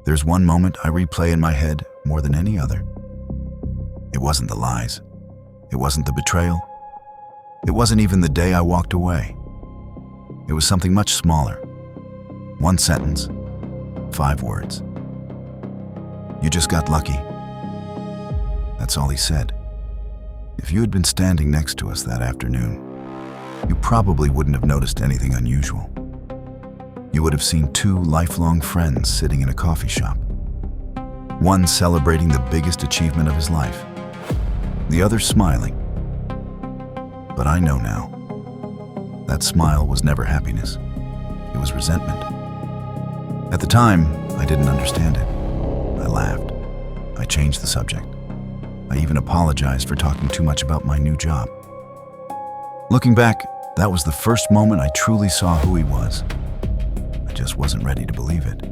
There's one moment I replay in my head more than any other. It wasn't the lies. It wasn't the betrayal. It wasn't even the day I walked away. It was something much smaller. One sentence, 5 words. "You just got lucky." That's all he said. If you had been standing next to us that afternoon, you probably wouldn't have noticed anything unusual. You would have seen 2 lifelong friends sitting in a coffee shop. One celebrating the biggest achievement of his life, the other smiling. But I know now, that smile was never happiness. It was resentment. At the time, I didn't understand it. I laughed. I changed the subject. I even apologized for talking too much about my new job. Looking back, that was the first moment I truly saw who he was. I just wasn't ready to believe it.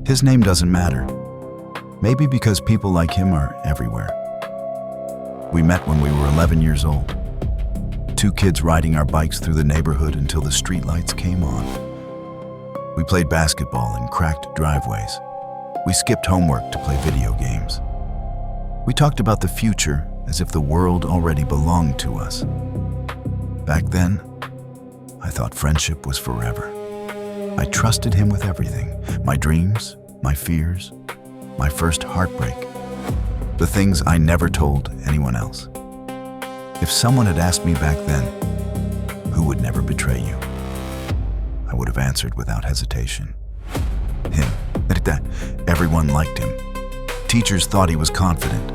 His name doesn't matter. Maybe because people like him are everywhere. We met when we were 11 years old. 2 kids riding our bikes through the neighborhood until the streetlights came on. We played basketball in cracked driveways. We skipped homework to play video games. We talked about the future as if the world already belonged to us. Back then, I thought friendship was forever. I trusted him with everything, my dreams, my fears, my first heartbreak, the things I never told anyone else. If someone had asked me back then, who would never betray you? I would have answered without hesitation. Him. Everyone liked him. Teachers thought he was confident.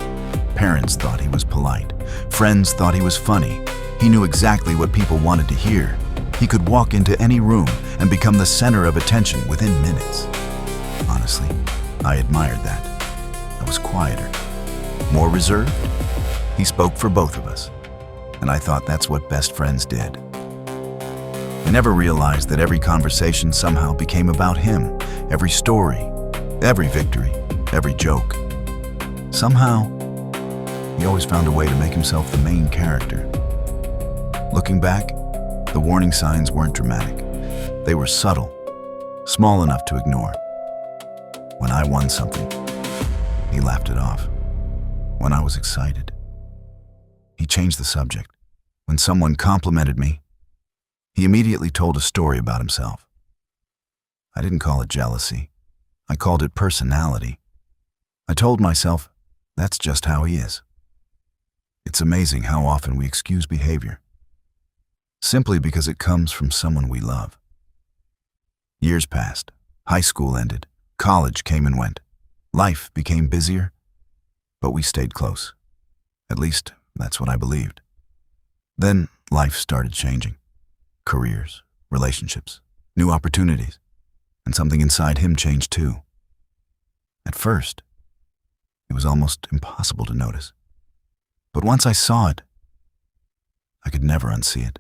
Parents thought he was polite. Friends thought he was funny. He knew exactly what people wanted to hear. He could walk into any room and become the center of attention within minutes. Honestly, I admired that. I was quieter, more reserved. He spoke for both of us, and I thought that's what best friends did. I never realized that every conversation somehow became about him, every story, every victory, every joke. Somehow, he always found a way to make himself the main character. Looking back, the warning signs weren't dramatic. They were subtle, small enough to ignore. When I won something, he laughed it off. When I was excited, he changed the subject. When someone complimented me, he immediately told a story about himself. I didn't call it jealousy. I called it personality. I told myself, that's just how he is. It's amazing how often we excuse behavior, simply because it comes from someone we love. Years passed. High school ended. College came and went. Life became busier, but we stayed close. At least, that's what I believed. Then, life started changing. Careers, relationships, new opportunities, and something inside him changed too. At first, it was almost impossible to notice. But once I saw it, I could never unsee it.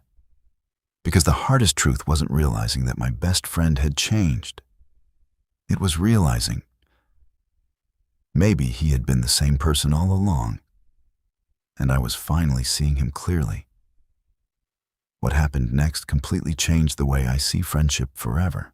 Because the hardest truth wasn't realizing that my best friend had changed. It was realizing maybe he had been the same person all along, and I was finally seeing him clearly. What happened next completely changed the way I see friendship forever.